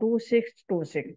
2626।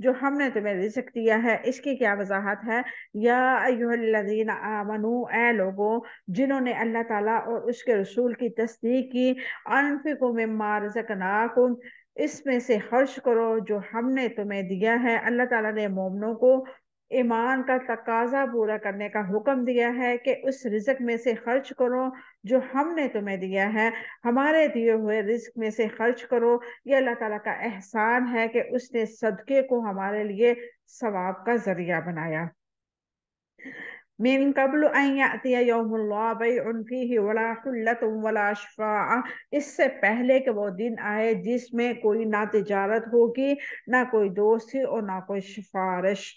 جو ہم نے تمہیں رزق دیا ہے اس کی کیا وضاحت ہے؟ یا ایھا الذین آمنو، اے لوگوں جنہوں نے اللہ تعالیٰ اور اس کے رسول کی تصدیق کی، انفقوا مما رزقناکم، اس میں سے خرچ کرو جو ہم نے تمہیں دیا ہے۔ اللہ تعالیٰ نے مومنوں کو ایمان کا تقاضا پورا کرنے کا حکم دیا ہے کہ اس رزق میں سے خرچ کرو جو ہم نے تمہیں دیا ہے، ہمارے دیے ہوئے رزق میں سے خرچ کرو۔ یہ اللہ تعالیٰ کا احسان ہے کہ اس نے صدقے کو ہمارے لیے ثواب کا ذریعہ بنایا۔ من قبل ان یأتی یوم لا بیع فیہ ولا حلۃ ولا شفاعہ، اس سے پہلے کہ وہ دن آئے جس میں کوئی نہ تجارت ہوگی، نہ کوئی دوستی اور نہ کوئی سفارش۔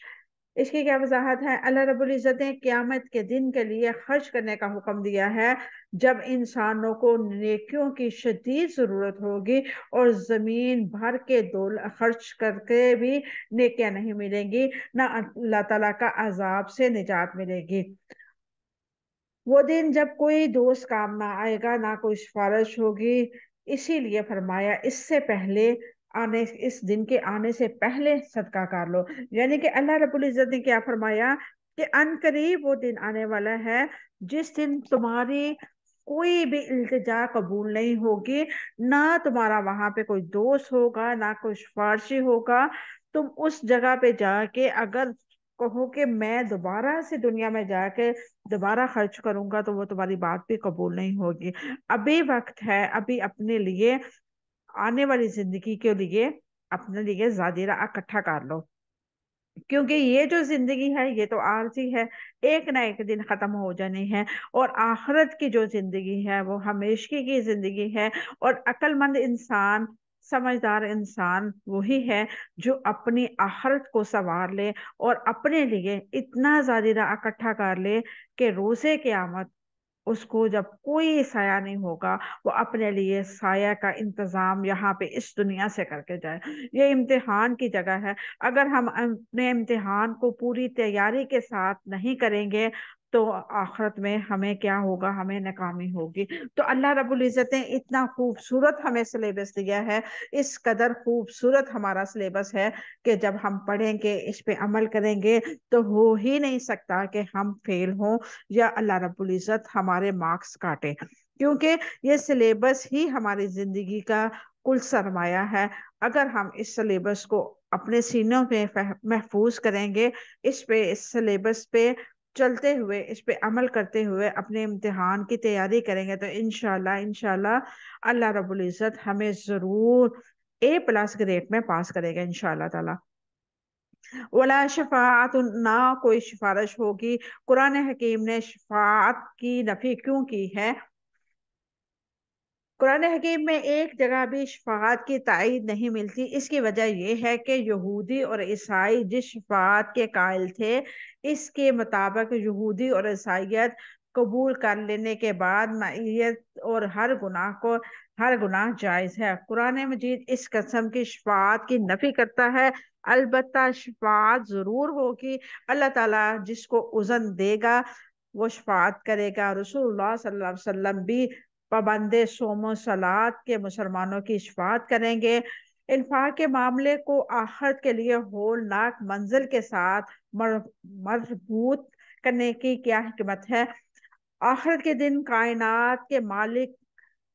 اس کی کیا وضاحت ہے؟ اللہ رب العزت نے قیامت کے دن کے لیے خرچ کرنے کا حکم دیا ہے، جب انسانوں کو نیکیوں کی شدید ضرورت ہوگی اور زمین بھر کے خرچ کر کے بھی نیکیاں نہیں ملیں گی، نہ اللہ تعالیٰ کا عذاب سے نجات ملے گی۔ وہ دن جب کوئی دوست کام نہ آئے گا، نہ کوئی سفارش ہوگی، اسی لیے فرمایا اس سے پہلے اس دن کے آنے سے پہلے صدقہ کر لو۔ یعنی کہ اللہ رب العزت نے کیا فرمایا کہ ان قریب وہ دن آنے والا ہے جس دن تمہاری کوئی بھی التجا قبول نہیں ہوگی، نہ تمہارا وہاں پہ کوئی دوست ہوگا، نہ کوئی سفارشی ہوگا۔ تم اس جگہ پہ جا کے اگر کہو کہ میں دوبارہ سے دنیا میں جا کے دوبارہ خرچ کروں گا، تو وہ تمہاری بات بھی قبول نہیں ہوگی۔ ابھی وقت ہے، ابھی اپنے لیے آنے والی زندگی کے لیے اپنے لیے ذخیرہ اکٹھا کر لو، کیونکہ یہ جو زندگی ہے یہ تو عارضی ہے، ایک نہ ایک دن ختم ہو جانی ہے، اور آخرت کی جو زندگی ہے وہ ہمیشگی کی زندگی ہے۔ اور عقل مند انسان، سمجھدار انسان وہی ہے جو اپنی آخرت کو سنوار لے اور اپنے لیے اتنا ذخیرہ اکٹھا کر لے کہ روز قیامت اس کو جب کوئی سایہ نہیں ہوگا، وہ اپنے لیے سایہ کا انتظام یہاں پہ اس دنیا سے کر کے جائے۔ یہ امتحان کی جگہ ہے، اگر ہم اپنے امتحان کو پوری تیاری کے ساتھ نہیں کریں گے تو آخرت میں ہمیں کیا ہوگا؟ ہمیں ناکامی ہوگی۔ تو اللہ رب العزت نے اتنا خوبصورت ہمیں سلیبس دیا ہے، اس قدر خوبصورت ہمارا سلیبس ہے کہ جب ہم پڑھیں گے، اس پہ عمل کریں گے، تو ہو ہی نہیں سکتا کہ ہم فیل ہوں یا اللہ رب العزت ہمارے مارکس کاٹے، کیونکہ یہ سلیبس ہی ہماری زندگی کا کل سرمایہ ہے۔ اگر ہم اس سلیبس کو اپنے سینوں میں محفوظ کریں گے، اس سلیبس پہ چلتے ہوئے، اس پہ عمل کرتے ہوئے اپنے امتحان کی تیاری کریں گے، تو انشاءاللہ اللہ رب العزت ہمیں ضرور A+ گریڈ میں پاس کرے گا انشاءاللہ تعالی۔ ولا شفاعت، نہ کوئی سفارش ہوگی۔ قرآن حکیم نے شفاعت کی نفی کیوں کی ہے؟ قرآن حکیم میں ایک جگہ بھی شفاعت کی تائید نہیں ملتی۔ اس کی وجہ یہ ہے کہ یہودی اور عیسائی جس شفاعت کے قائل تھے، اس کے مطابق یہودی اور عیسائیت قبول کر لینے کے بعد معیت اور ہر گناہ جائز ہے۔ قرآن مجید اس قسم کی شفاعت کی نفی کرتا ہے، البتہ شفاعت ضرور ہوگی۔ اللہ تعالیٰ جس کو اذن دے گا وہ شفاعت کرے گا۔ رسول اللہ صلی اللہ علیہ وسلم بھی پابند صوم و صلات کے مسلمانوں کی شفاعت کریں گے۔ انفاق کے معاملے کو آخرت کے لیے ہولناک منزل کے ساتھ مربوط کرنے کی کیا حکمت ہے؟ آخرت کے دن کائنات کے مالک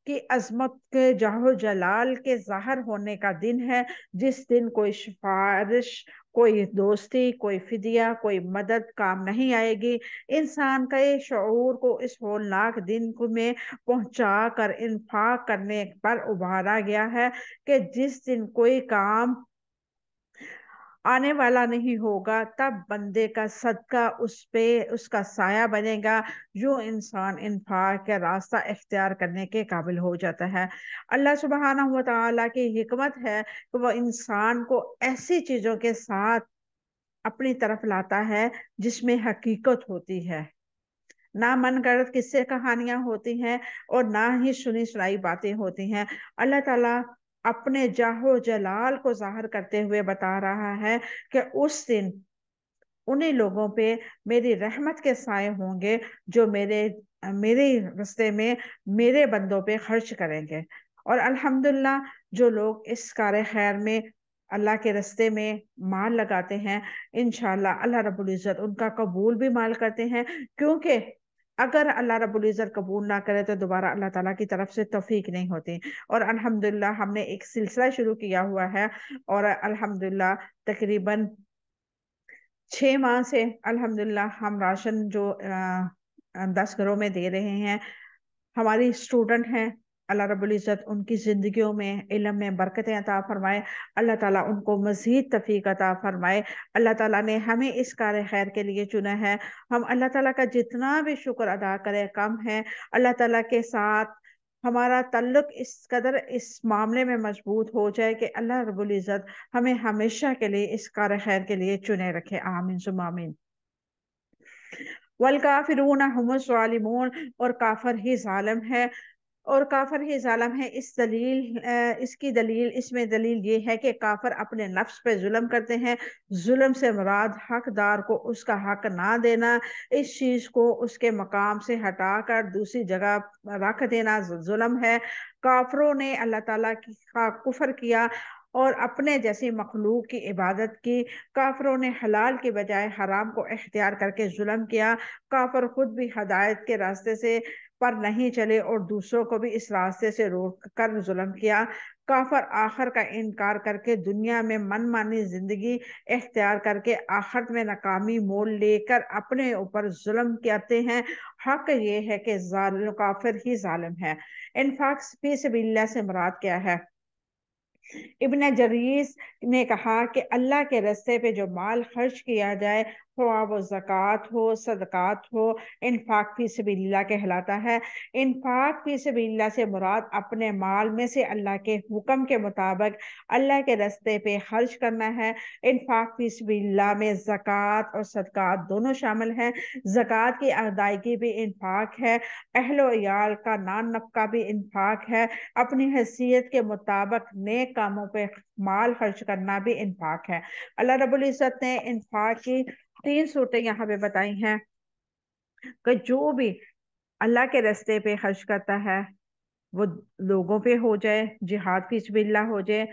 کی عظمت کے جاہ جلال کے ظاہر ہونے کا دن ہے، جس دن کوئی سفارش، کوئی دوستی، کوئی فدیہ، کوئی مدد کام نہیں آئے گی۔ انسان کا یہ شعور کو اس ہولناک دن میں پہنچا کر انفاق کرنے پر ابھارا گیا ہے کہ جس دن کوئی کام آنے والا نہیں ہوگا، تب بندے کا صدقہ اس پہ اس کا سایہ بنے گا، جو انسان انفاق کا راستہ اختیار کرنے کے قابل ہو جاتا ہے۔ اللہ سبحانہ و تعالیٰ کی حکمت ہے کہ وہ انسان کو ایسی چیزوں کے ساتھ اپنی طرف لاتا ہے جس میں حقیقت ہوتی ہے، نہ من گڑت قصے کہانیاں ہوتی ہیں اور نہ ہی سنی سنائی باتیں ہوتی ہیں۔ اللہ تعالیٰ اپنے جاہ و جلال کو ظاہر کرتے ہوئے بتا رہا ہے کہ اس دن انہی لوگوں پہ میری رحمت کے سائے ہوں گے جو میرے راستے میں میرے بندوں پہ خرچ کریں گے۔ اور الحمدللہ جو لوگ اس کار خیر میں اللہ کے رستے میں مال لگاتے ہیں، انشاءاللہ اللہ رب العزت ان کا قبول بھی مال کرتے ہیں، کیونکہ اگر اللہ رب العزت قبول نہ کرے تو دوبارہ اللہ تعالیٰ کی طرف سے توفیق نہیں ہوتی۔ اور الحمدللہ ہم نے ایک سلسلہ شروع کیا ہوا ہے، اور الحمدللہ تقریباً 6 ماہ سے الحمدللہ ہم راشن جو 10 گھروں میں دے رہے ہیں۔ ہماری اسٹوڈنٹ ہیں، اللہ رب العزت ان کی زندگیوں میں علم میں برکتیں عطا فرمائے، اللہ تعالیٰ ان کو مزید توفیق عطا فرمائے۔ اللہ تعالیٰ نے ہمیں اس کار خیر کے لیے چنا ہے، ہم اللہ تعالیٰ کا جتنا بھی شکر ادا کریں کم ہے۔ اللہ تعالیٰ کے ساتھ ہمارا تعلق اس قدر اس معاملے میں مضبوط ہو جائے کہ اللہ رب العزت ہمیں ہمیشہ کے لیے اس کار خیر کے لیے چنے رکھے، آمین ثم آمین۔ والکافرون هم الظالمون، اور کافر ہی ظالم ہے، اور کافر ہی ظالم ہے۔ اس کی دلیل، اس میں دلیل یہ ہے کہ کافر اپنے نفس پہ ظلم کرتے ہیں۔ ظلم سے مراد حقدار کو اس کا حق نہ دینا، اس چیز کو اس کے مقام سے ہٹا کر دوسری جگہ رکھ دینا ظلم ہے۔ کافروں نے اللہ تعالیٰ کا کفر کیا اور اپنے جیسی مخلوق کی عبادت کی۔ کافروں نے حلال کے بجائے حرام کو اختیار کر کے ظلم کیا۔ کافر خود بھی ہدایت کے راستے سے پر نہیں چلے اور دوسروں کو بھی اس راستے سے روک کر ظلم کیا۔ کافر آخر کا انکار کر کے دنیا میں من مانی زندگی اختیار کر کے آخرت میں ناکامی مول لے کر اپنے اوپر ظلم کرتے ہیں۔ حق یہ ہے کہ کافر ہی ظالم ہے۔ انفاق فی سبیل اللہ سے مراد کیا ہے؟ ابن جریس نے کہا کہ اللہ کے رستے پہ جو مال خرچ کیا جائے، خواہ وہ زکوٰۃ ہو، صدقات ہو، انفاق فی سبیل اللہ کہلاتا ہے۔ انفاق فی سبیل اللہ سے مراد اپنے مال میں سے اللہ کے حکم کے مطابق اللہ کے رستے پہ خرچ کرنا ہے۔ انفاق فی سبیل اللہ میں زکوٰۃ اور صدقات دونوں شامل ہیں۔ زکوٰۃ کی ادائیگی بھی انفاق ہے، اہل و عیال کا نان نفقہ بھی انفاق ہے، اپنی حیثیت کے مطابق نیک کاموں پہ مال خرچ کرنا بھی انفاق ہے۔ اللہ رب العزت نے انفاق کی 3 صورتیں یہاں پہ بتائی ہیں کہ جو بھی اللہ کے راستے پہ خرچ کرتا ہے، وہ لوگوں پہ ہو جائے، جہاد فی سبیل اللہ ہو جائے،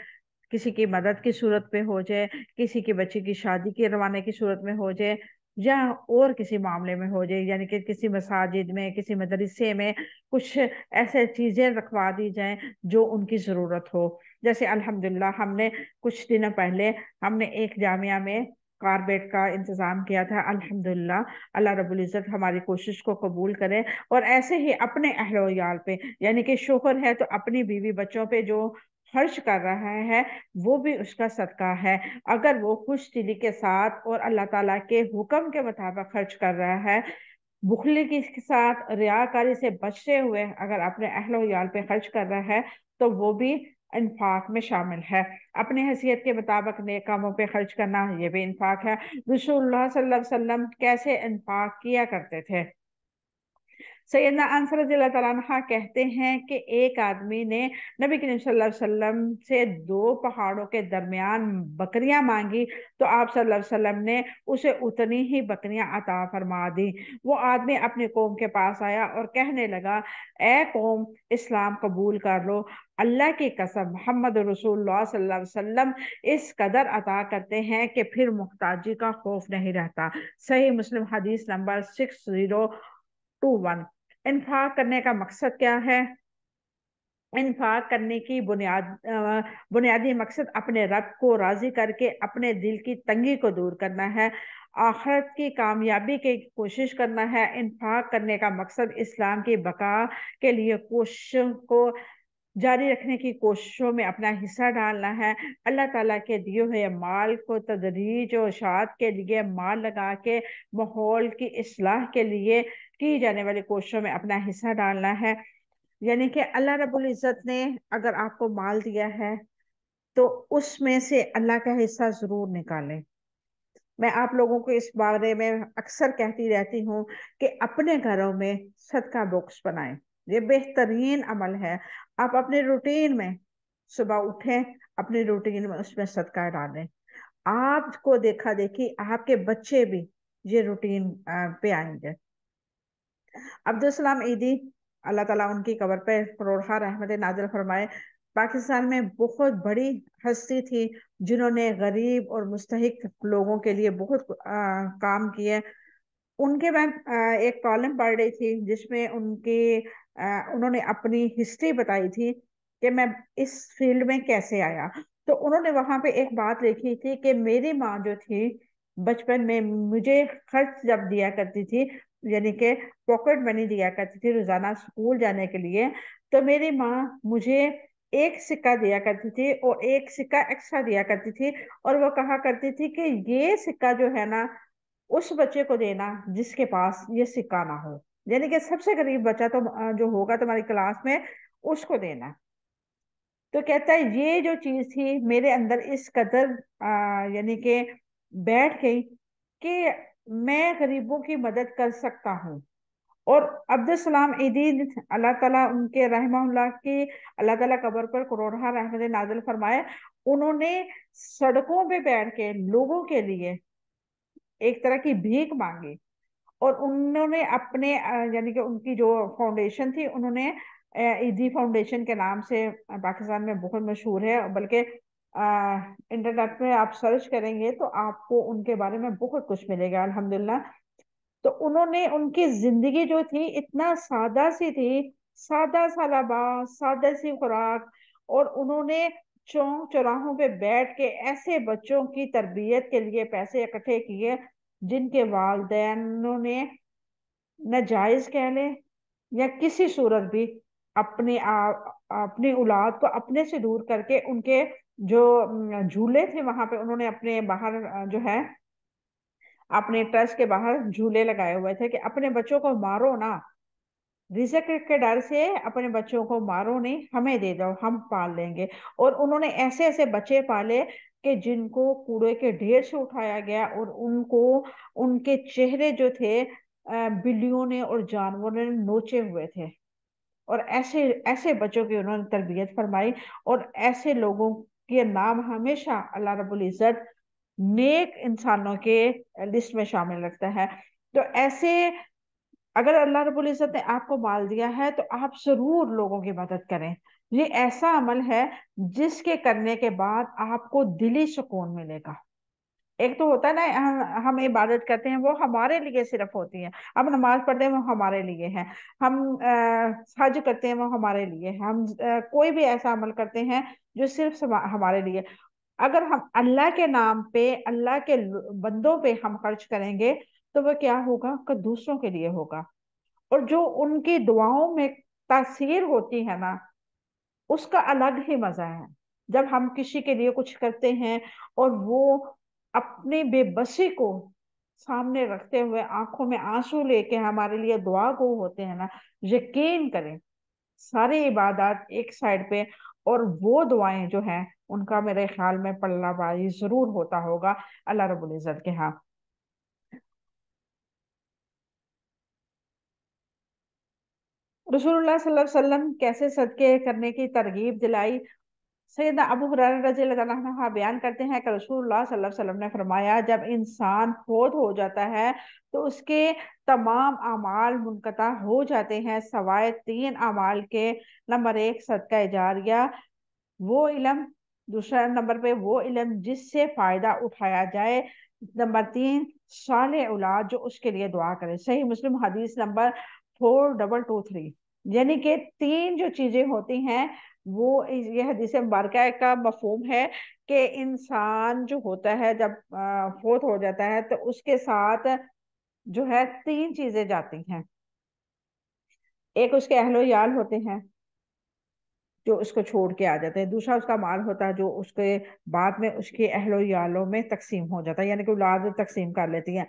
کسی کی مدد کی صورت پہ ہو جائے، کسی کے بچے کی شادی کے روانے کی صورت میں ہو جائے، یا اور کسی معاملے میں ہو جائے، یعنی کہ کسی مساجد میں، کسی مدرسے میں کچھ ایسے چیزیں رکھوا دی جائیں جو ان کی ضرورت ہو۔ جیسے الحمدللہ ہم نے کچھ دنوں پہلے ہم نے ایک جامعہ میں کاربیٹ کا انتظام کیا تھا۔ الحمدللہ اللہ رب العزت ہماری کوشش کو قبول کرے، اور ایسے ہی اپنے اہل و عیال پہ، یعنی کہ شوہر ہے تو اپنی بیوی بچوں پہ جو خرچ کر رہا ہے وہ بھی اس کا صدقہ ہے، اگر وہ خوش دلی کے ساتھ اور اللہ تعالیٰ کے حکم کے مطابق خرچ کر رہا ہے، بخلی کے ساتھ، ریاکاری سے بچتے ہوئے اگر اپنے اہل و عیال پہ خرچ کر رہا ہے تو وہ بھی انفاق میں شامل ہے۔ اپنی حیثیت کے مطابق نیک کاموں پہ خرچ کرنا یہ بھی انفاق ہے۔ رسول اللہ صلی اللہ علیہ وسلم کیسے انفاق کیا کرتے تھے؟ سیدنا انس رضی اللہ تعالیٰ عنہ کہتے ہیں کہ ایک آدمی نے نبی کریم صلی اللہ علیہ وسلم سے 2 پہاڑوں کے درمیان بکریاں مانگی تو آپ صلی اللہ علیہ وسلم نے اسے اتنی ہی بکریاں عطا فرما دی۔ وہ آدمی اپنی قوم کے پاس آیا اور کہنے لگا، اے قوم، اسلام قبول کر لو، اللہ کی قسم محمد رسول اللہ صلی اللہ علیہ وسلم اس قدر عطا کرتے ہیں کہ پھر محتاجی کا خوف نہیں رہتا۔ صحیح مسلم حدیث نمبر 6021۔ انفاق کرنے کا مقصد کیا ہے؟ انفاق کرنے کی بنیادی مقصد اپنے رب کو راضی کر کے اپنے دل کی تنگی کو دور کرنا ہے، آخرت کی کامیابی کی کوشش کرنا ہے۔ انفاق کرنے کا مقصد اسلام کی بقا کے لیے کوششوں کو جاری رکھنے کی کوششوں میں اپنا حصہ ڈالنا ہے، اللہ تعالیٰ کے دیے ہوئے مال کو تدریج و اشاعت کے لیے مال لگا کے ماحول کی اصلاح کے لیے کی جانے والی کوششوں میں اپنا حصہ ڈالنا ہے۔ یعنی کہ اللہ رب العزت نے اگر آپ کو مال دیا ہے تو اس میں سے اللہ کا حصہ ضرور نکالیں۔ میں آپ لوگوں کو اس بارے میں اکثر کہتی رہتی ہوں کہ اپنے گھروں میں صدقہ باکس بنائیں، یہ بہترین عمل ہے۔ آپ اپنے روٹین میں صبح اٹھیں، اپنی روٹین میں اس میں صدقہ ڈالیں، آپ کو دیکھا دیکھی آپ کے بچے بھی یہ روٹین پہ آئیں گے۔ عبدالسلام عیدی اللہ تعالیٰ ان کی قبر پہ کروڑہ رحمت نازل فرمائے، پاکستان میں بہت بڑی ہستی تھی جنہوں نے غریب اور مستحق لوگوں کے لیے بہت کام کیے. ان کے میں ایک کالم پڑھ رہی تھی جس میں انہوں نے اپنی ہسٹری بتائی تھی کہ میں اس فیلڈ میں کیسے آیا. تو انہوں نے وہاں پہ ایک بات لکھی تھی کہ میری ماں جو تھی بچپن میں مجھے خرچ جب دیا کرتی تھی، یعنی کہ پاکٹ منی دیا کرتی تھی روزانہ اسکول جانے کے لیے، تو میری ماں مجھے ایک سکہ دیا کرتی تھی اور ایک سکہ ایکسٹرا دیا کرتی تھی، اور وہ کہا کرتی تھی کہ یہ سکہ جو ہے نا اس بچے کو دینا جس کے پاس یہ سکہ نہ ہو، یعنی کہ سب سے غریب بچہ تو جو ہوگا تمہاری کلاس میں اس کو دینا. تو کہتا ہے یہ جو چیز تھی میرے اندر اس قدر یعنی کہ بیٹھ گئی کہ میں غریبوں کی مدد کر سکتا ہوں. اور عبدالسلام عیدی اللہ تعالیٰ ان کے رحمہ اللہ کی اللہ تعالیٰ قبر پر کروڑہ رحمت نازل فرمائے، انہوں نے سڑکوں پہ بیٹھ کے لوگوں کے لیے ایک طرح کی بھیک مانگی. اور انہوں نے اپنے یعنی کہ ان کی جو فاؤنڈیشن تھی انہوں نے عیدی فاؤنڈیشن کے نام سے پاکستان میں بہت مشہور ہے، بلکہ انٹرنیٹ پہ آپ سرچ کریں گے تو آپ کو ان کے بارے میں بہت کچھ ملے گا الحمدللہ. تو انہوں نے ان کی زندگی جو تھی اتنا سادہ سی تھی، سادہ سا لباس، سادہ سی خوراک، اور انہوں نے چوک چوراہوں پہ بیٹھ کے ایسے بچوں کی تربیت کے لیے پیسے اکٹھے کیے جن کے والدینوں نے ناجائز کہہ لیں یا کسی صورت بھی اپنی اولاد کو اپنے سے دور کر کے ان کے جو جھولے تھے وہاں پہ انہوں نے اپنے باہر جو ہے اپنے ٹرسٹ کے باہر جھولے لگائے ہوئے تھے کہ اپنے بچوں کو مارو نہ، رزق کے ڈر سے اپنے بچوں کو مارو نہیں، ہمیں دے دو ہم پال لیں گے. اور انہوں نے ایسے ایسے بچے پالے کہ جن کو کوڑے کے ڈھیر سے اٹھایا گیا اور ان کو ان کے چہرے جو تھے بلیوں نے اور جانوروں نے نوچے ہوئے تھے. اور ایسے ایسے بچوں کی انہوں نے تربیت فرمائی، اور ایسے لوگوں کے نام ہمیشہ اللہ رب العزت نیک انسانوں کے لسٹ میں شامل رکھتا ہے. تو ایسے اگر اللہ رب العزت نے آپ کو مال دیا ہے تو آپ ضرور لوگوں کی مدد کریں. یہ ایسا عمل ہے جس کے کرنے کے بعد آپ کو دلی سکون ملے گا. ایک تو ہوتا ہے نا ہم عبادت کرتے ہیں وہ ہمارے لیے صرف ہوتی ہے، ہم نماز پڑھتے ہیں وہ ہمارے لیے ہے، ہم حج کرتے ہیں وہ ہمارے لیے ہے، ہم کوئی بھی ایسا عمل کرتے ہیں جو صرف ہمارے لیے. اگر ہم اللہ کے نام پہ اللہ کے بندوں پہ ہم خرچ کریں گے تو وہ کیا ہوگا کہ دوسروں کے لیے ہوگا. اور جو ان کی دعاؤں میں تاثیر ہوتی ہے نا اس کا الگ ہی مزہ ہے. جب ہم کسی کے لیے کچھ کرتے ہیں اور وہ اپنی بے بسی کو سامنے رکھتے ہوئے آنکھوں میں آنسو لے کے ہمارے لیے دعا گو ہوتے ہیں نا، یقین کریں ساری عبادات ایک سائڈ پہ اور وہ دعائیں جو ہیں ان کا میرے خیال میں پلہ باری ضرور ہوتا ہوگا اللہ رب العزت کے ہاں. رسول اللہ صلی اللہ علیہ وسلم کیسے صدقے کرنے کی ترغیب دلائی. سیدنا ابو ہریرہ رضی اللہ عنہ بیان کرتے ہیں کہ رسول اللہ صلی اللہ علیہ وسلم نے فرمایا جب انسان فوت ہو جاتا ہے تو اس کے تمام اعمال منقطع ہو جاتے ہیں سوائے تین اعمال کے. نمبر ایک صدقہ جاریہ، وہ علم، دوسرا نمبر پہ وہ علم جس سے فائدہ اٹھایا جائے، نمبر تین صالح اولاد جو اس کے لیے دعا کرے. صحیح مسلم حدیث نمبر 4223. یعنی کہ تین جو چیزیں ہوتی ہیں وہ یہ حدیث مبارکہ کا مفہوم ہے کہ انسان جو ہوتا ہے جب فوت ہو جاتا ہے تو اس کے ساتھ جو ہے تین چیزیں جاتی ہیں. ایک اس کے اہل و عیال ہوتے ہیں جو اس کو چھوڑ کے آ جاتے ہیں، دوسرا اس کا مال ہوتا ہے جو اس کے بعد میں اس کے اہل و عیالوں میں تقسیم ہو جاتا ہے، یعنی کہ اولاد تقسیم کر لیتی ہیں.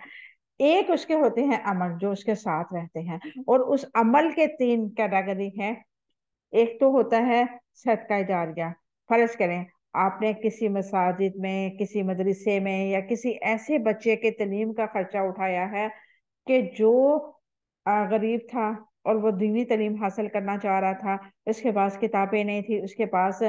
ایک اس کے ہوتے ہیں عمل جو اس کے ساتھ رہتے ہیں، اور اس عمل کے تین کیٹیگری ہیں. ایک تو ہوتا ہے صدقہ جاریہ. فرض کریں آپ نے کسی مساجد میں، کسی مدرسے میں یا کسی ایسے بچے کے تعلیم کا خرچہ اٹھایا ہے کہ جو غریب تھا اور وہ دینی تعلیم حاصل کرنا چاہ رہا تھا، اس کے پاس کتابیں نہیں تھی، اس کے پاس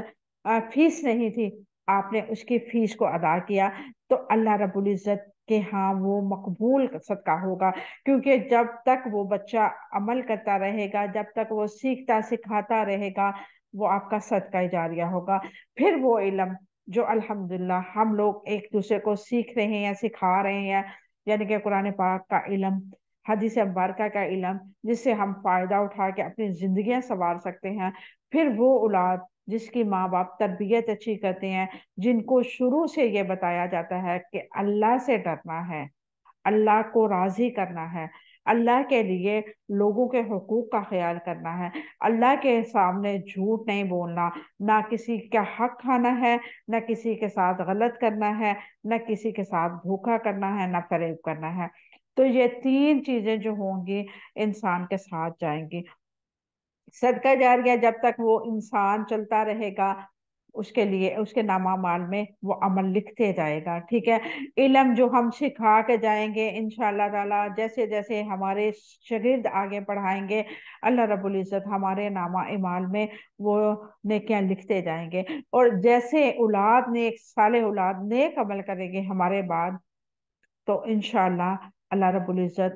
فیس نہیں تھی، آپ نے اس کی فیس کو ادا کیا تو اللہ رب العزت کہ ہاں وہ مقبول صدقہ ہوگا. کیونکہ جب تک وہ بچہ عمل کرتا رہے گا، جب تک وہ سیکھتا سکھاتا رہے گا، وہ آپ کا صدقہ جاریہ ہوگا۔ پھر وہ علم جو الحمدللہ ہم لوگ ایک دوسرے کو سیکھ رہے ہیں یا سکھا رہے ہیں، یعنی کہ قرآن پاک کا علم، حدیث مبارکہ کا علم، جس سے ہم فائدہ اٹھا کے اپنی زندگیاں سنوار سکتے ہیں۔ پھر وہ اولاد جس کی ماں باپ تربیت اچھی کرتے ہیں، جن کو شروع سے یہ بتایا جاتا ہے کہ اللہ سے ڈرنا ہے، اللہ کو راضی کرنا ہے، اللہ کے لیے لوگوں کے حقوق کا خیال کرنا ہے، اللہ کے سامنے جھوٹ نہیں بولنا، نہ کسی کا حق کھانا ہے، نہ کسی کے ساتھ غلط کرنا ہے، نہ کسی کے ساتھ دھوکا کرنا ہے، نہ فریب کرنا ہے۔ تو یہ تین چیزیں جو ہوں گی انسان کے ساتھ جائیں گی۔ صدقہ جاریہ جب تک وہ انسان چلتا رہے گا، اس کے لیے اس کے نامہ مال میں وہ عمل لکھتے جائے گا، ٹھیک ہے۔ علم جو ہم سکھا کے جائیں گے انشاءاللہ تعالی، جیسے جیسے ہمارے شاگرد آگے پڑھائیں گے، اللہ رب العزت ہمارے نامہ اعمال میں وہ نیکیاں لکھتے جائیں گے۔ اور جیسے اولاد نیک، صالح اولاد نیک عمل کرے گے ہمارے بعد، تو انشاءاللہ اللہ رب العزت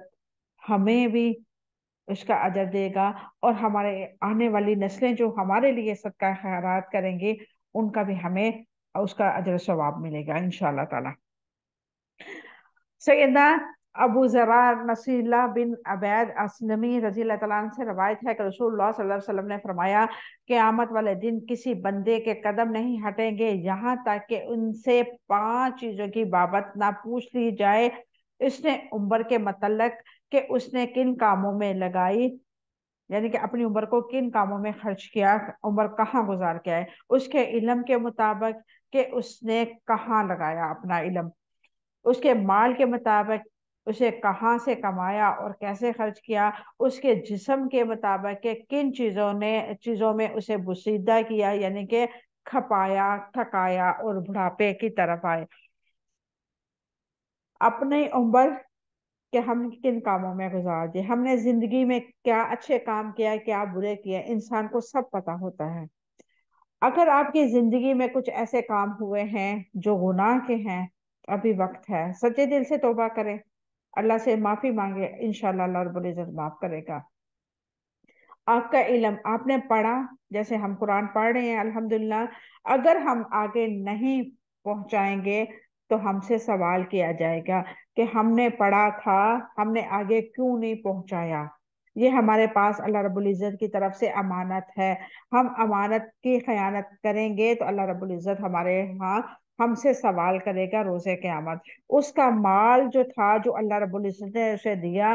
ہمیں بھی اس کا اجر دے گا، اور ہمارے آنے والی نسلیں جو ہمارے لیے صدقہ خیرات کریں گی، ان کا بھی ہمیں اس کا اجر و ثواب ملے گا انشاءاللہ تعالی۔ سیدنا ابو ذرار نصیر اللہ بن عبید اسلمی رضی اللہ تعالیٰ عنہ سے روایت ہے کہ رسول اللہ صلی اللہ علیہ وسلم نے فرمایا، قیامت والے دن کسی بندے کے قدم نہیں ہٹیں گے یہاں تک کہ ان سے 5 چیزوں کی بابت نہ پوچھ لی جائے۔ اس نے عمر کے متعلق کہ اس نے کن کاموں میں لگائی، یعنی کہ اپنی عمر کو کن کاموں میں خرچ کیا، عمر کہاں گزار کے آئے، اس کے علم کے مطابق کہ اس نے کہاں لگایا اپنا علم، اس کے مال کے مطابق اسے کہاں سے کمایا اور کیسے خرچ کیا، اس کے جسم کے مطابق کہ کن چیزوں میں اسے بسیدہ کیا، یعنی کہ کھپایا، تھکایا اور بڑھاپے کی طرف آئے۔ اپنی عمر کہ ہم کن کاموں میں گزار دیے، ہم نے زندگی میں کیا اچھے کام کیا، کیا برے کیے، انسان کو سب پتا ہوتا ہے۔ اگر آپ کی زندگی میں کچھ ایسے کام ہوئے ہیں جو گناہ کے ہیں، ابھی وقت ہے، سچے دل سے توبہ کریں، اللہ سے معافی مانگے، انشاءاللہ اللہ رب العزت معاف کرے گا۔ آپ کا علم آپ نے پڑھا، جیسے ہم قرآن پڑھ رہے ہیں الحمدللہ، اگر ہم آگے نہیں پہنچائیں گے تو ہم سے سوال کیا جائے گا کہ ہم نے پڑھا تھا، ہم نے آگے کیوں نہیں پہنچایا۔ یہ ہمارے پاس اللہ رب العزت کی طرف سے امانت ہے، ہم امانت کی خیانت کریں گے تو اللہ رب العزت ہمارے ہاں ہم سے سوال کرے گا روز قیامت۔ اس کا مال جو تھا، جو اللہ رب العزت نے اسے دیا،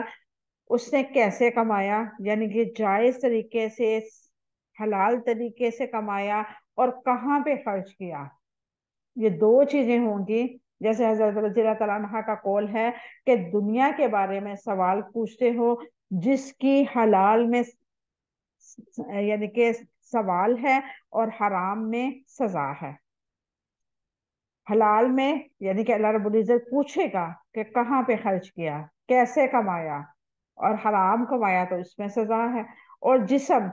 اس نے کیسے کمایا، یعنی کہ جائز طریقے سے، حلال طریقے سے کمایا، اور کہاں پہ خرچ کیا۔ یہ 2 چیزیں ہوں گی۔ جیسے حضرت رضی اللہ تعالیٰ عنہ کا قول ہے کہ دنیا کے بارے میں سوال پوچھتے ہو جس کی حلال میں یعنی کہ سوال ہے اور حرام میں سزا ہے۔ حلال میں یعنی کہ اللہ رب العزت پوچھے گا کہ کہاں پہ خرچ کیا، کیسے کمایا، اور حرام کمایا تو اس میں سزا ہے۔ اور جسم،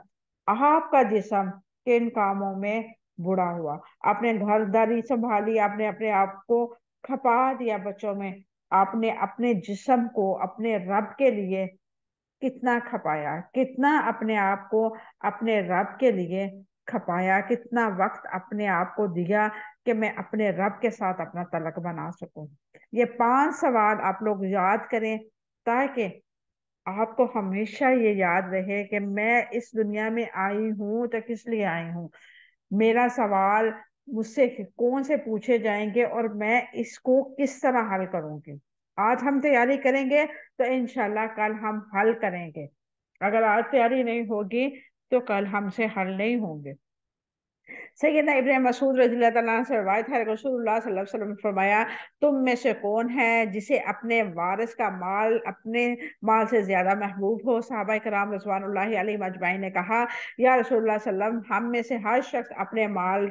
آپ کا جسم کن کاموں میں بڑا ہوا، آپ نے گھر داری سنبھالی، آپ نے اپنے آپ کو کھپا دیا بچوں میں، آپ نے اپنے جسم کو اپنے رب کے لیے کتنا کھپایا، کتنا اپنے آپ کو اپنے رب کے لیے کھپایا، کتنا وقت اپنے آپ کو دیا کہ میں اپنے رب کے ساتھ اپنا تعلق بنا سکوں۔ یہ 5 سوال آپ لوگ یاد کریں تاکہ آپ کو ہمیشہ یہ یاد رہے کہ میں اس دنیا میں آئی ہوں تو کس لیے آئی ہوں، میرا سوال مجھ سے کون سے پوچھے جائیں گے اور میں اس کو کس طرح حل کروں گی۔ آج ہم تیاری کریں گے تو انشاءاللہ کل ہم حل کریں گے، اگر آج تیاری نہیں ہوگی تو کل ہم سے حل نہیں ہوں گے۔ سیدنا ابن مسعود رضی اللہ تعالیٰ عنہ سے روایت ہے، رسول اللہ صلی اللہ علیہ وسلم نے فرمایا، تم میں سے کون ہے جسے اپنے وارث کا مال اپنے مال سے زیادہ محبوب ہو؟ صحابہ کرام رضوان اللہ علیہ اجمعین نے کہا، یا رسول اللہ صلی اللہ علیہ وسلم، ہم میں سے ہر شخص اپنے مال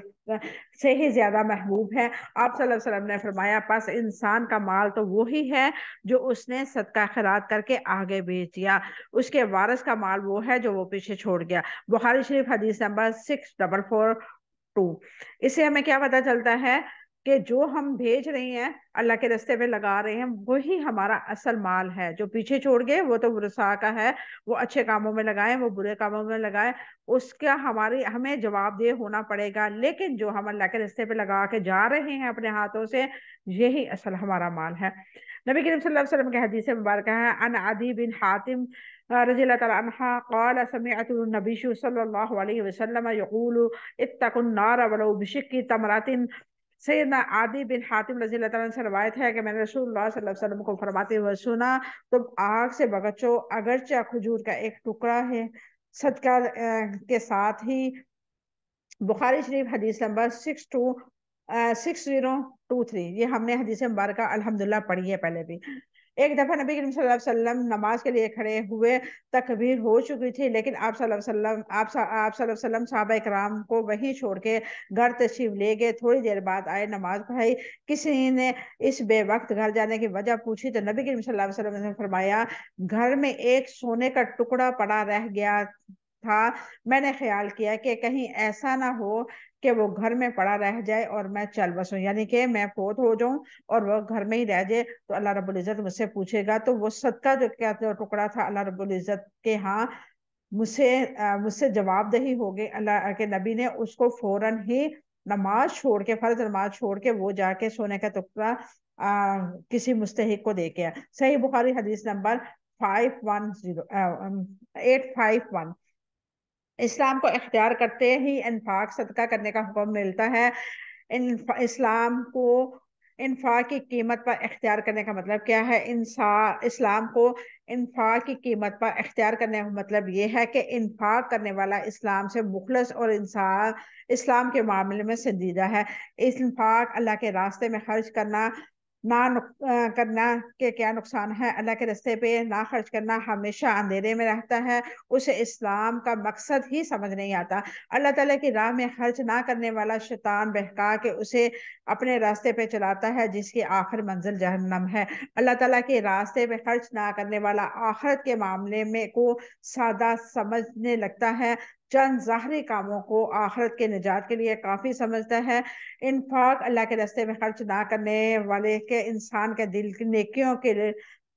سے ہی زیادہ محبوب ہے۔ آپ صلی اللہ علیہ وسلم نے فرمایا، پس انسان کا مال تو وہی ہے جو اس نے صدقہ خیرات کر کے آگے بھیج دیا، اس کے وارث کا مال وہ ہے جو وہ پیچھے چھوڑ گیا۔ بخاری شریف حدیث نمبر 6442۔ اس سے ہمیں کیا پتہ چلتا ہے کہ جو ہم بھیج رہے ہیں اللہ کے راستے پہ لگا رہے ہیں وہی ہمارا اصل مال ہے. جو پیچھے چھوڑ گئے وہ تو ورثاء کا ہے, وہ اچھے کاموں میں لگائیں, وہ برے کاموں میں لگائیں, اس کا ہمیں جواب دہ ہونا پڑے گا. لیکن جو ہم اللہ کے راستے پہ لگا کے جا رہے ہیں اپنے ہاتھوں سے, یہی اصل ہمارا مال ہے. نبی کریم صلی اللہ علیہ وسلم کی حدیث مبارکہ ہے, ان عدی بن حاتم رضی اللہ تعالی عنہ قال سمعت النبی صلی اللہ علیہ وسلم یقول اتقوا النار ولو بشق تمرۃ. سیدنا عادی بن حاتم رضی اللہ تعالیٰ عنہ سے روایت ہے کہ میں نے رسول اللہ صلی اللہ علیہ وسلم کو فرماتے ہوئے سنا, تم آگ سے بچو اگرچہ کھجور کا ایک ٹکڑا ہے. صدقہ کے ساتھ ہی بخاری شریف حدیث نمبر 6023, یہ ہم نے حدیث مبارکہ الحمدللہ پڑھی ہے پہلے بھی. ایک دفعہ نبی کریم صلی اللہ علیہ وسلم نماز کے لیے کھڑے ہوئے, تکبیر ہو چکی تھی, لیکن آپ صلی اللہ علیہ وسلم صحابہ کرام کو وہیں چھوڑ کے گھر تشریف لے گئے. تھوڑی دیر بعد آئے, نماز پڑھائی. کسی نے اس بے وقت گھر جانے کی وجہ پوچھی تو نبی کریم صلی اللہ علیہ وسلم نے فرمایا, گھر میں ایک سونے کا ٹکڑا پڑا رہ گیا تھا, میں نے خیال کیا کہ کہیں ایسا نہ ہو کہ وہ گھر میں پڑا رہ جائے اور میں چل بسوں, یعنی کہ میں فوت ہو جاؤں اور وہ گھر میں ہی رہ جائے تو اللہ رب العزت مجھ سے پوچھے گا. تو وہ صدقہ جو ٹکڑا تھا اللہ رب العزت کے ہاں مجھ سے جواب دہی ہو گئی. اللہ کے نبی نے اس کو فوراً ہی نماز چھوڑ کے, فرض نماز چھوڑ کے وہ جا کے سونے کا ٹکڑا کسی مستحق کو دے کے. صحیح بخاری حدیث نمبر 851. اسلام کو اختیار کرتے ہی انفاق صدقہ کرنے کا حکم ملتا ہے. اسلام کو انفاق کی قیمت پر اختیار کرنے کا مطلب کیا ہے؟ اسلام کو انفاق کی قیمت پر اختیار کرنے کا مطلب یہ ہے کہ انفاق کرنے والا اسلام سے مخلص اور اسلام کے معاملے میں سنجیدہ ہے. انفاق اللہ کے راستے میں خرچ کرنا کرنا کے کیا نقصان ہے؟ اللہ کے راستے پہ نہ خرچ کرنا ہمیشہ اندھیرے میں رہتا ہے, اسے اسلام کا مقصد ہی سمجھ نہیں آتا. اللہ تعالیٰ کی راہ میں خرچ نہ کرنے والا شیطان بہکا کے اسے اپنے راستے پہ چلاتا ہے جس کی آخر منزل جہنم ہے. اللہ تعالیٰ کے راستے پہ خرچ نہ کرنے والا آخرت کے معاملے میں کو سادہ سمجھنے لگتا ہے, چند ظاہری کاموں کو آخرت کے نجات کے لیے کافی سمجھتا ہے. انفاق اللہ کے راستے میں خرچ نہ کرنے والے کے انسان کے دل کی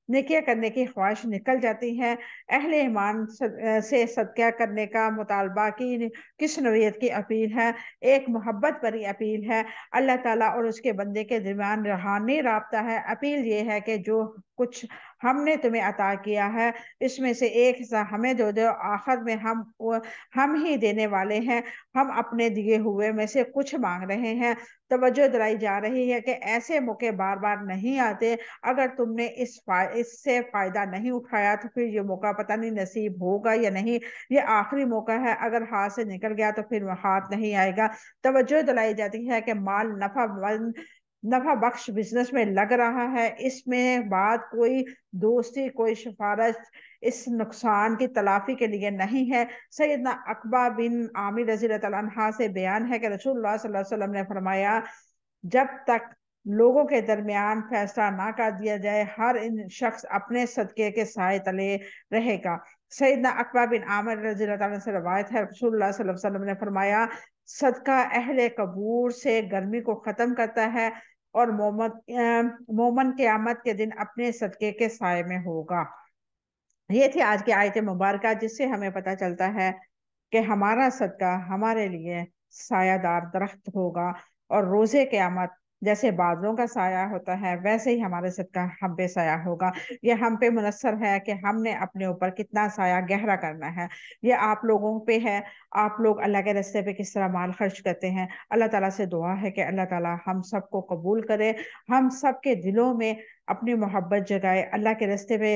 نیکیاں کرنے کی خواہش نکل جاتی ہے. اہل ایمان سے صدقہ کرنے کا مطالبہ کس نوعیت کی اپیل ہے؟ ایک محبت بھری اپیل ہے. اللہ تعالیٰ اور اس کے بندے کے درمیان روحانی رابطہ ہے. اپیل یہ ہے کہ جو کچھ ہم نے تمہیں عطا کیا ہے اس میں سے ایک حصہ ہمیں دو دو, آخر میں ہم ہی دینے والے ہیں. ہم اپنے دیے ہوئے میں سے کچھ مانگ رہے ہیں. توجہ دلائی جا رہی ہے کہ ایسے موقع بار بار نہیں آتے. اگر تم نے اس سے فائدہ نہیں اٹھایا تو پھر یہ موقع پتہ نہیں نصیب ہوگا یا نہیں. یہ آخری موقع ہے, اگر ہاتھ سے نکل گیا تو پھر ہاتھ نہیں آئے گا. توجہ دلائی جاتی ہے کہ مال نفع بخش بزنس میں لگ رہا ہے. اس میں بات کوئی دوستی, کوئی سفارش اس نقصان کی تلافی کے لیے نہیں ہے. سیدنا عقبہ بن عامر رضی اللہ تعالیٰ عنہ سے بیان ہے کہ رسول اللہ صلی اللہ علیہ وسلم نے فرمایا, جب تک لوگوں کے درمیان فیصلہ نہ کر دیا جائے ہر شخص اپنے صدقے کے سائے تلے رہے گا. سیدنا عقبہ بن عامر رضی اللہ تعالیٰ سے روایت ہے, رسول اللہ صلی اللہ علیہ وسلم نے فرمایا, صدقہ اہل قبور سے گرمی کو ختم کرتا ہے اور مومن قیامت کے دن اپنے صدقے کے سائے میں ہوگا. یہ تھی آج کی آیت مبارکہ جس سے ہمیں پتہ چلتا ہے کہ ہمارا صدقہ ہمارے لیے سایہ دار درخت ہوگا, اور روزے قیامت جیسے بادلوں کا سایہ ہوتا ہے ویسے ہی ہمارے صدقہ ہم پہ سایہ ہوگا. یہ ہم پہ منحصر ہے کہ ہم نے اپنے اوپر کتنا سایہ گہرا کرنا ہے. یہ آپ لوگوں پہ ہے, آپ لوگ اللہ کے راستے پہ کس طرح مال خرچ کرتے ہیں. اللہ تعالیٰ سے دعا ہے کہ اللہ تعالیٰ ہم سب کو قبول کرے, ہم سب کے دلوں میں اپنی محبت جگائے, اللہ کے راستے پہ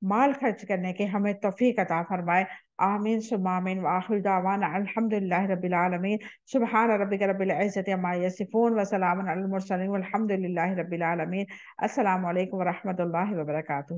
مال خرچ کرنے کے ہمیں توفیق عطا فرمائے. آمین ثم آمین. وآخر دعوانا الحمد للہ رب العالمین. سبحان ربک رب العزت عما یصفون وسلام علی المرسلین والحمد للہ رب العالمین. السلام علیکم ورحمۃ اللہ وبرکاتہ.